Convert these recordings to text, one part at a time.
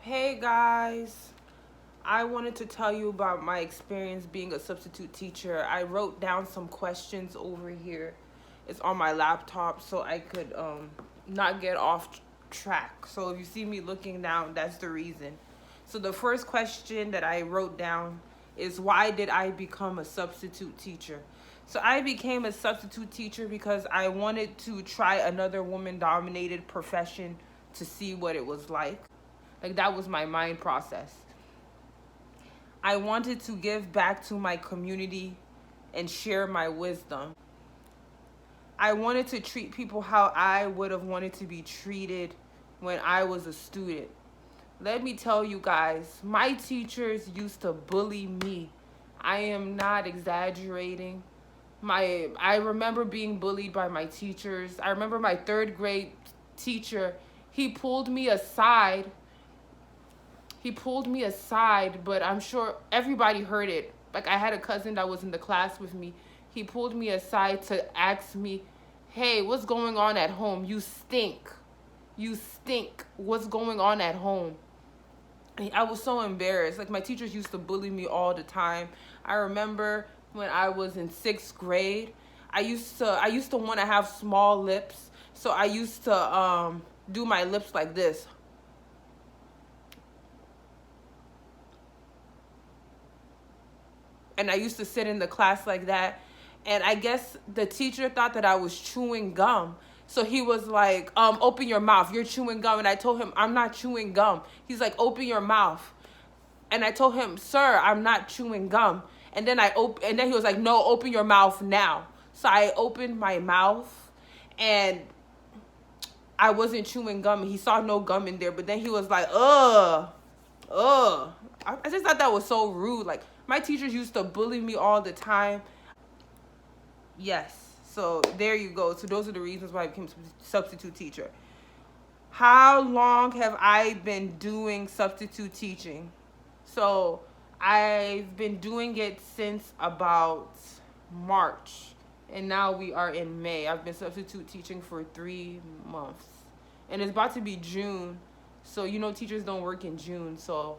Hey guys, I wanted to tell you about my experience being a substitute teacher. I wrote down some questions over here. It's on my laptop so I could not get off track. So if you see me looking down, that's the reason. So the first question that I wrote down is, why did I become a substitute teacher? So I became a substitute teacher because I wanted to try another woman dominated profession to see what it was like. Like, that was my mind process. I wanted to give back to my community and share my wisdom. I wanted to treat people how I would have wanted to be treated when I was a student. Let me tell you guys, my teachers used to bully me. I am not exaggerating. I remember being bullied by my teachers. I remember my third grade teacher, he pulled me aside. But I'm sure everybody heard it. Like, I had a cousin that was in the class with me. He pulled me aside to ask me, "Hey, what's going on at home? You stink. You stink. What's going on at home?" And I was so embarrassed. Like, my teachers used to bully me all the time. I remember when I was in 6th grade, I used to want to have small lips. So I used to do my lips like this. And I used to sit in the class like that. And I guess the teacher thought that I was chewing gum. So he was like, open your mouth. You're chewing gum. And I told him, I'm not chewing gum. He's like, open your mouth. And I told him, sir, I'm not chewing gum. And then and then he was like, no, open your mouth now. So I opened my mouth and I wasn't chewing gum. He saw no gum in there. But then he was like, ugh. I just thought that was so rude. Like, my teachers used to bully me all the time. Yes. So there you go. So those are the reasons why I became a substitute teacher. How long have I been doing substitute teaching? So I've been doing it since about March. And now we are in May. I've been substitute teaching for 3 months. And it's about to be June. So, teachers don't work in June. So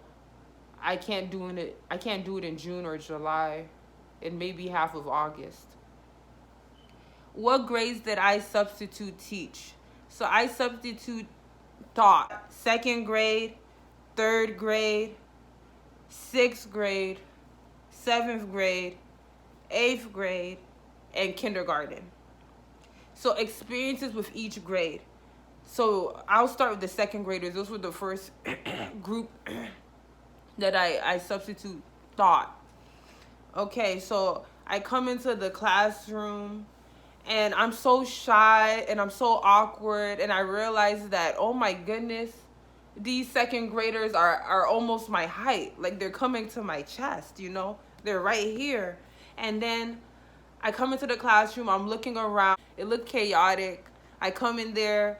I can't do it in June or July. It may be half of August. What grades did I substitute teach? So I taught 2nd grade, 3rd grade, 6th grade, 7th grade, 8th grade, and kindergarten. So experiences with each grade. So I'll start with the 2nd graders. Those were the first group that I substitute taught. Okay, so I come into the classroom and I'm so shy and I'm so awkward, and I realize that, oh my goodness, these 2nd graders are almost my height. Like, they're coming to my chest, They're right here. And then I come into the classroom, I'm looking around. It looked chaotic. I come in there.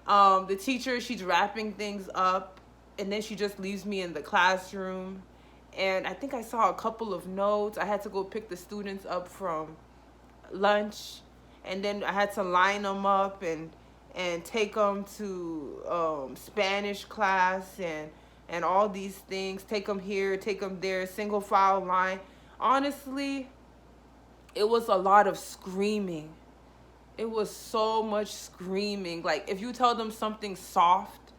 The teacher, she's wrapping things up, and then she just leaves me in the classroom. And I think I saw a couple of notes. I had to go pick the students up from lunch, and then I had to line them up and take them to Spanish class and all these things. Take them here, take them there, single file line. Honestly, it was a lot of screaming. It was so much screaming. Like, if you tell them something soft,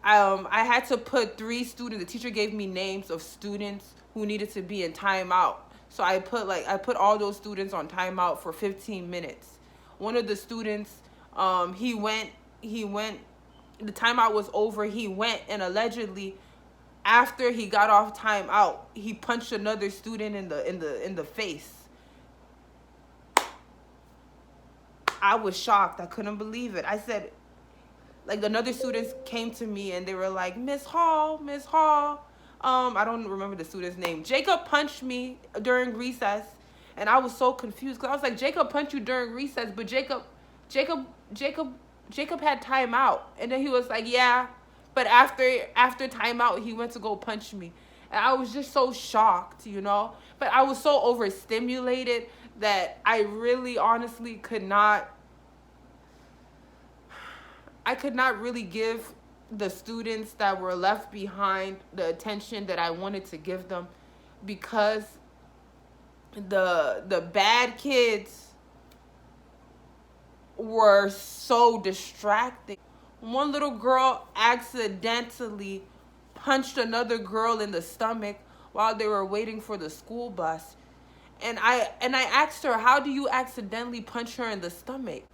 I had to put 3 students. The teacher gave me names of students who needed to be in timeout. So I put all those students on timeout for 15 minutes. One of the students, he went. The timeout was over. He went, and allegedly, after he got off timeout, he punched another student in the face. I was shocked. I couldn't believe it. I said, like, another students came to me and they were like, Miss Hall. I don't remember the student's name. Jacob punched me during recess, and I was so confused because I was like, Jacob punched you during recess, but Jacob had timeout. And then he was like, yeah, but after timeout, he went to go punch me. And I was just so shocked, But I was so overstimulated that I really honestly could not really give the students that were left behind the attention that I wanted to give them, because the bad kids were so distracting. One little girl accidentally punched another girl in the stomach while they were waiting for the school bus. And I asked her, "How do you accidentally punch her in the stomach?"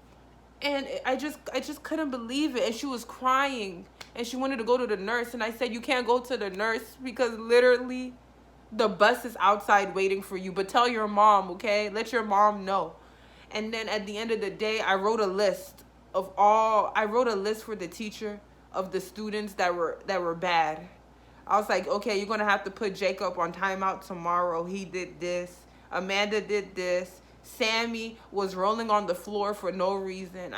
And I just couldn't believe it. And she was crying and she wanted to go to the nurse, and I said, "You can't go to the nurse because literally the bus is outside waiting for you, but tell your mom, okay? Let your mom know." And then at the end of the day, I wrote a list for the teacher of the students that were bad. I was like, "Okay, you're going to have to put Jacob on timeout tomorrow. He did this. Amanda did this. Sammy was rolling on the floor for no reason."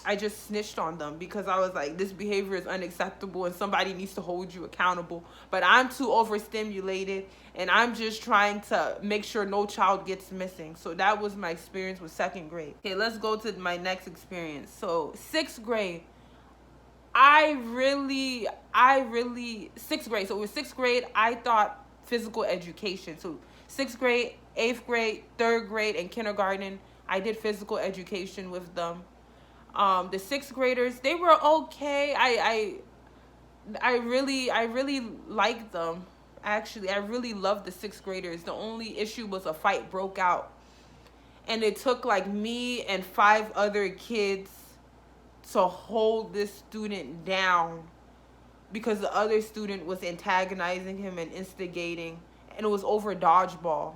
I just snitched on them because I was like, this behavior is unacceptable and somebody needs to hold you accountable. But I'm too overstimulated and I'm just trying to make sure no child gets missing. So that was my experience with second grade. Okay, let's go to my next experience. So sixth grade. Sixth grade. So with sixth grade, I thought physical education. So sixth grade, eighth grade, third grade, and kindergarten, I did physical education with them. The sixth graders, they were okay. I really liked them. Actually, I really loved the sixth graders. The only issue was a fight broke out, and it took like me and 5 other kids to hold this student down because the other student was antagonizing him and instigating, and it was over dodgeball.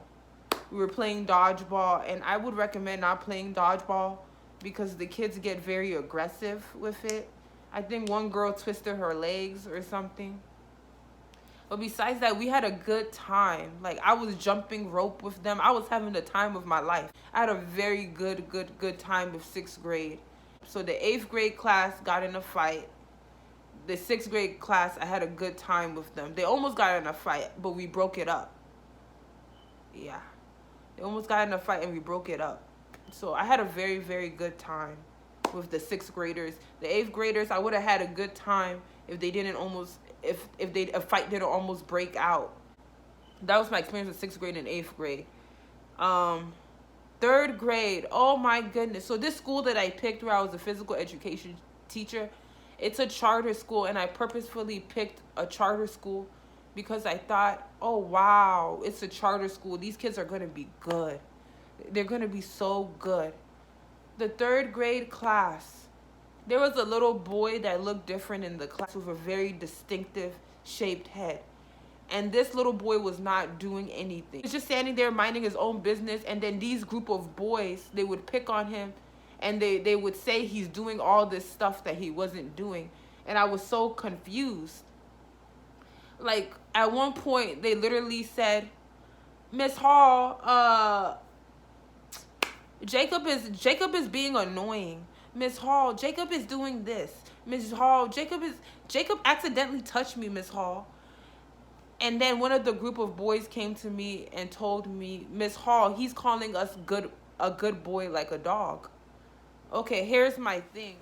We were playing dodgeball, and I would recommend not playing dodgeball because the kids get very aggressive with it. I think one girl twisted her legs or something. But besides that, we had a good time. Like, I was jumping rope with them. I was having the time of my life. I had a very good time with sixth grade. So the eighth grade class got in a fight. The sixth grade class, I had a good time with them. They almost got in a fight, but we broke it up. Yeah. They almost got in a fight and we broke it up. So I had a very good time with the sixth graders. The eighth graders, I would have had a good time if they didn't almost, if a fight didn't almost break out. That was my experience with sixth grade and eighth grade. Third grade, oh my goodness. So this school that I picked where I was a physical education teacher, it's a charter school, and I purposefully picked a charter school because I thought, oh wow, it's a charter school. These kids are going to be good. They're going to be so good. The third grade class, there was a little boy that looked different in the class with a very distinctive shaped head. And this little boy was not doing anything. He was just standing there minding his own business. And then these group of boys, they would pick on him. And they would say he's doing all this stuff that he wasn't doing. And I was so confused. Like, at one point, they literally said, "Miss Hall, Jacob is being annoying. Miss Hall, Jacob is doing this. Miss Hall, Jacob accidentally touched me, Miss Hall." And then one of the group of boys came to me and told me, "Miss Hall, he's calling us a good boy like a dog." Okay, here's my thing.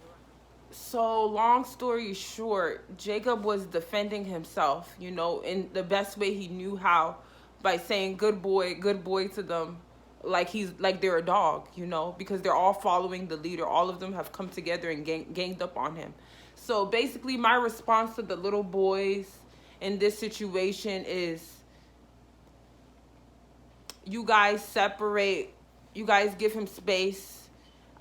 So long story short, Jacob was defending himself, in the best way he knew how, by saying good boy to them, like they're a dog, because they're all following the leader. All of them have come together and ganged up on him. So basically my response to the little boys in this situation is, you guys separate, you guys give him space.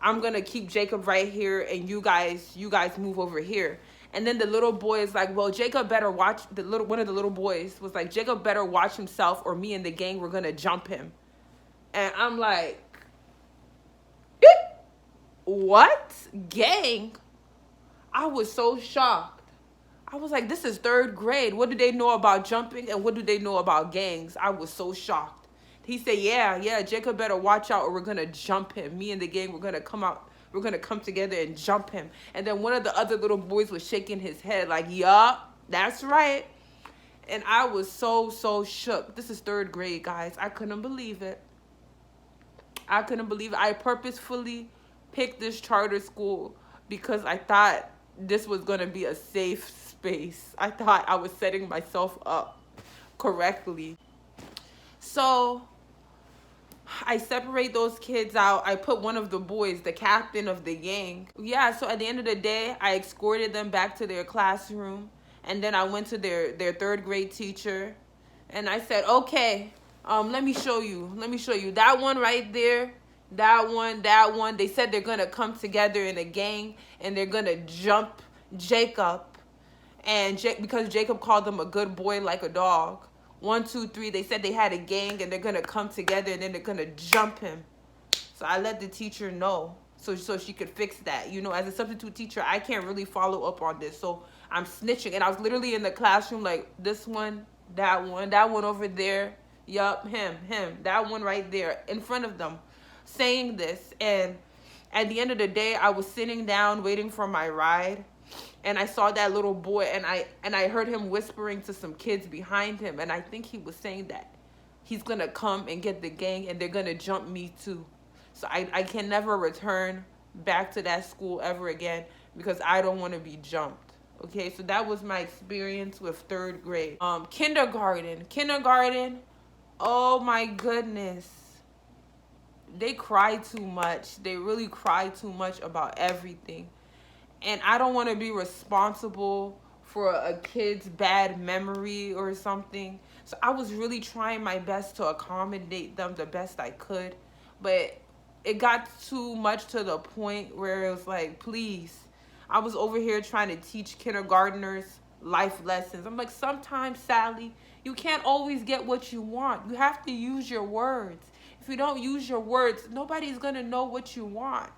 I'm going to keep Jacob right here, and you guys move over here. And then the little boy is like, "Well, Jacob better watch," one of the little boys was like, "Jacob better watch himself or me and the gang, we're going to jump him." And I'm like, what? Gang? I was so shocked. I was like, this is third grade. What do they know about jumping and what do they know about gangs? I was so shocked. He said, yeah, Jacob better watch out or we're going to jump him. Me and the gang, we're going to come out. We're going to come together and jump him. And then one of the other little boys was shaking his head like, yup, that's right. And I was so shook. This is third grade, guys. I couldn't believe it. I purposefully picked this charter school because I thought this was going to be a safe space. I thought I was setting myself up correctly. So I separate those kids out. I put one of the boys, the captain of the gang. Yeah, so at the end of the day, I escorted them back to their classroom. And then I went to their third grade teacher. And I said, okay, let me show you. Let me show you. That one right there, that one. They said they're going to come together in a gang. And they're going to jump Jacob. And because Jacob called them a good boy like a dog. 1, 2, 3, they said they had a gang and they're going to come together and then they're going to jump him. So I let the teacher know so she could fix that. You know, as a substitute teacher, I can't really follow up on this. So I'm snitching. And I was literally in the classroom like, this one, that one over there. Yup, him, that one right there in front of them saying this. And at the end of the day, I was sitting down waiting for my ride. And I saw that little boy, and I heard him whispering to some kids behind him. And I think he was saying that he's going to come and get the gang, and they're going to jump me too. So I can never return back to that school ever again because I don't want to be jumped. Okay, so that was my experience with third grade. Kindergarten, oh my goodness. They cry too much. They really cry too much about everything. And I don't want to be responsible for a kid's bad memory or something. So I was really trying my best to accommodate them the best I could. But it got too much to the point where it was like, please. I was over here trying to teach kindergartners life lessons. I'm like, sometimes, Sally, you can't always get what you want. You have to use your words. If you don't use your words, nobody's going to know what you want.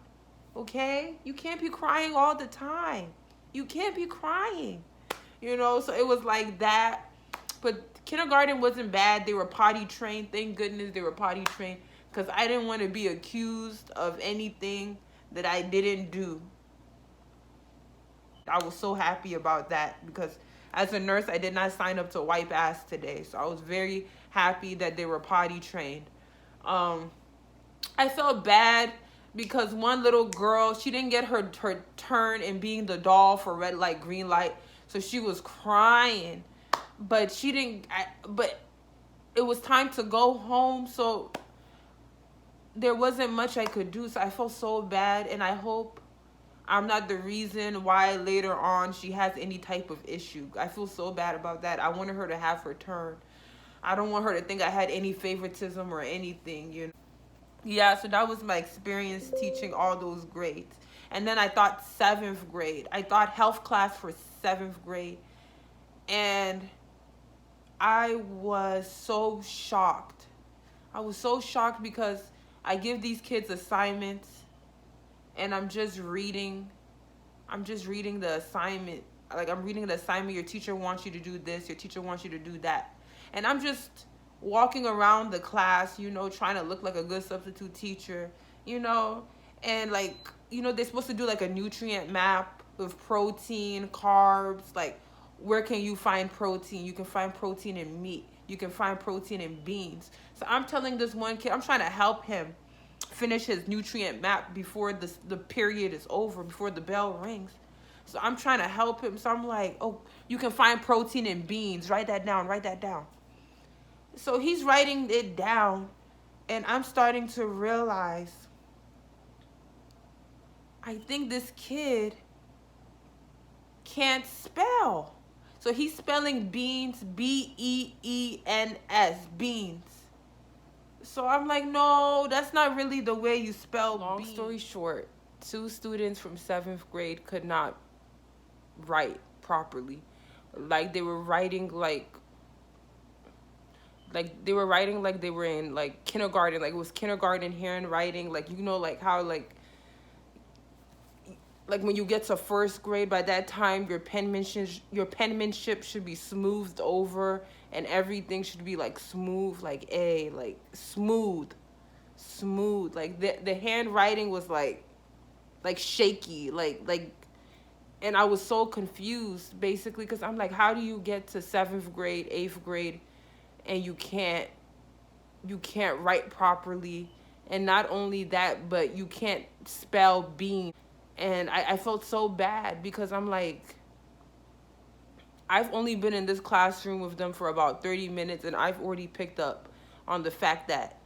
Okay? You can't be crying all the time. You can't be crying. You know, so it was like that. But kindergarten wasn't bad. They were potty trained. Thank goodness they were potty trained. Because I didn't want to be accused of anything that I didn't do. I was so happy about that. Because as a nurse, I did not sign up to wipe ass today. So I was very happy that they were potty trained. I felt bad because one little girl, she didn't get her turn in being the doll for red light, green light. So she was crying. But she didn't, but it was time to go home. So there wasn't much I could do. So I felt so bad. And I hope I'm not the reason why later on she has any type of issue. I feel so bad about that. I wanted her to have her turn. I don't want her to think I had any favoritism or anything, you know. Yeah, so that was my experience teaching all those grades. And then I thought 7th grade. I thought health class for 7th grade. And I was so shocked. I was so shocked because I give these kids assignments and I'm just reading the assignment. Like, I'm reading the assignment. Your teacher wants you to do this. Your teacher wants you to do that. And I'm just walking around the class, you know, trying to look like a good substitute teacher, you know. And, like, you know, they're supposed to do, like, a nutrient map with protein, carbs. Like, where can you find protein? You can find protein in meat. You can find protein in beans. So I'm telling this one kid, I'm trying to help him finish his nutrient map before the period is over, before the bell rings. So I'm trying to help him. So I'm like, oh, you can find protein in beans. Write that down. Write that down. So he's writing it down. And I'm starting to realize, I think this kid can't spell. So he's spelling beans, B-E-E-N-S, beans. So I'm like, no, that's not really the way you spell beans. Long story short, 2 students from 7th grade could not write properly. Like, they were writing like they were writing like they were in like kindergarten. Like, it was kindergarten handwriting. Like, you know, like how like when you get to 1st grade, by that time your penmanship should be smoothed over and everything should be like smooth, like smooth. Like the handwriting was like shaky, and I was so confused basically because I'm like, how do you get to 7th grade, 8th grade, and you can't write properly? And not only that, but you can't spell bean. And I felt so bad because I'm like, I've only been in this classroom with them for about 30 minutes and I've already picked up on the fact that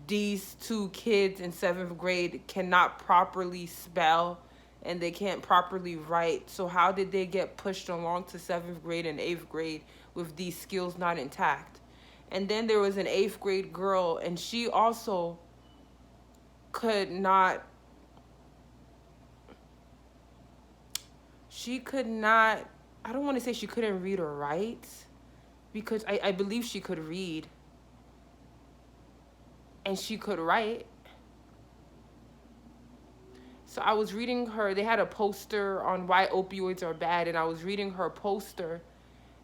these two kids in 7th grade cannot properly spell and they can't properly write. So how did they get pushed along to 7th grade and 8th grade with these skills not intact? And then there was an 8th grade girl, and she also could not, I don't want to say she couldn't read or write, because I believe she could read and she could write. So I was reading her, they had a poster on why opioids are bad, and I was reading her poster,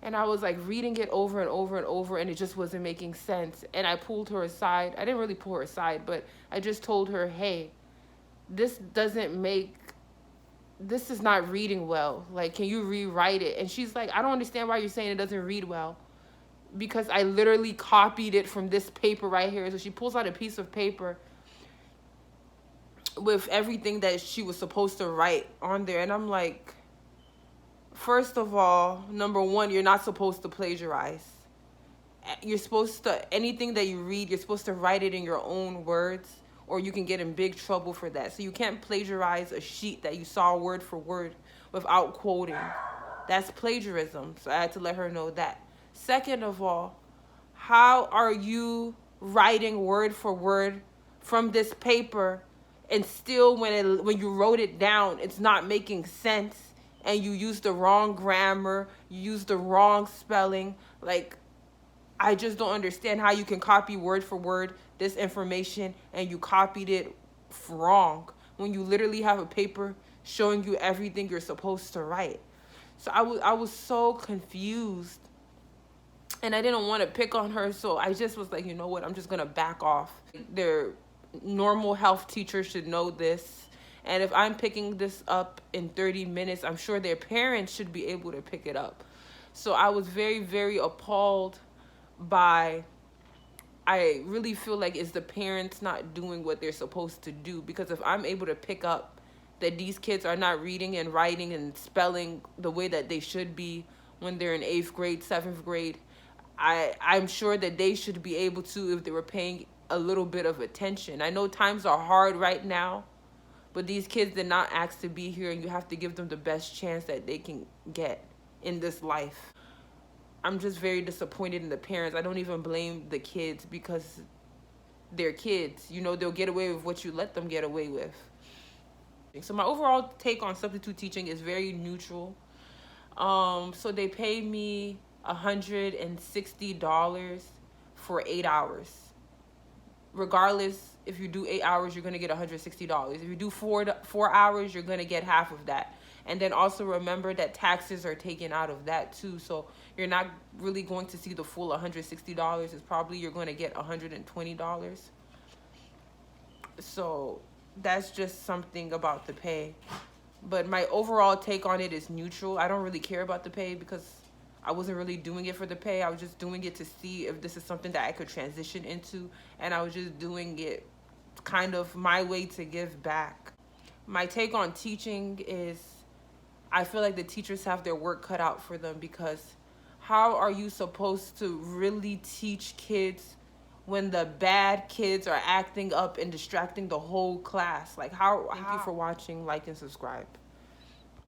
and I was like reading it over and over and over, and it just wasn't making sense. And I pulled her aside. I didn't really pull her aside, but I just told her, hey, this is not reading well. Like, can you rewrite it? And she's like, I don't understand why you're saying it doesn't read well. Because I literally copied it from this paper right here. So she pulls out a piece of paper with everything that she was supposed to write on there. And I'm like, first of all, number one, you're not supposed to plagiarize. You're supposed to, anything that you read, you're supposed to write it in your own words, or you can get in big trouble for that. So you can't plagiarize a sheet that you saw word for word without quoting. That's plagiarism. So I had to let her know that. Second of all, how are you writing word for word from this paper and still when you wrote it down, it's not making sense and you use the wrong grammar, you use the wrong spelling? Like, I just don't understand how you can copy word for word this information and you copied it wrong when you literally have a paper showing you everything you're supposed to write. So I was so confused. And I didn't want to pick on her, so I just was like, you know what, I'm just going to back off. Their normal health teachers should know this. And if I'm picking this up in 30 minutes, I'm sure their parents should be able to pick it up. So I was very, very appalled by, I really feel like it's the parents not doing what they're supposed to do. Because if I'm able to pick up that these kids are not reading and writing and spelling the way that they should be when they're in 8th grade, 7th grade, I'm sure that they should be able to if they were paying a little bit of attention. I know times are hard right now, but these kids did not ask to be here, and you have to give them the best chance that they can get in this life. I'm just very disappointed in the parents. I don't even blame the kids because they're kids. You know, they'll get away with what you let them get away with. So my overall take on substitute teaching is very neutral. So they pay me $160 for 8 hours. Regardless, if you do 8 hours, you're going to get $160. If you do 4 hours, you're going to get half of that. And then also remember that taxes are taken out of that too. So you're not really going to see the full $160. It's probably you're going to get $120. So that's just something about the pay. But my overall take on it is neutral. I don't really care about the pay because I wasn't really doing it for the pay. I was just doing it to see if this is something that I could transition into. And I was just doing it kind of my way to give back. My take on teaching is I feel like the teachers have their work cut out for them, because how are you supposed to really teach kids when the bad kids are acting up and distracting the whole class? Like, how? Thank you for watching. Like and subscribe.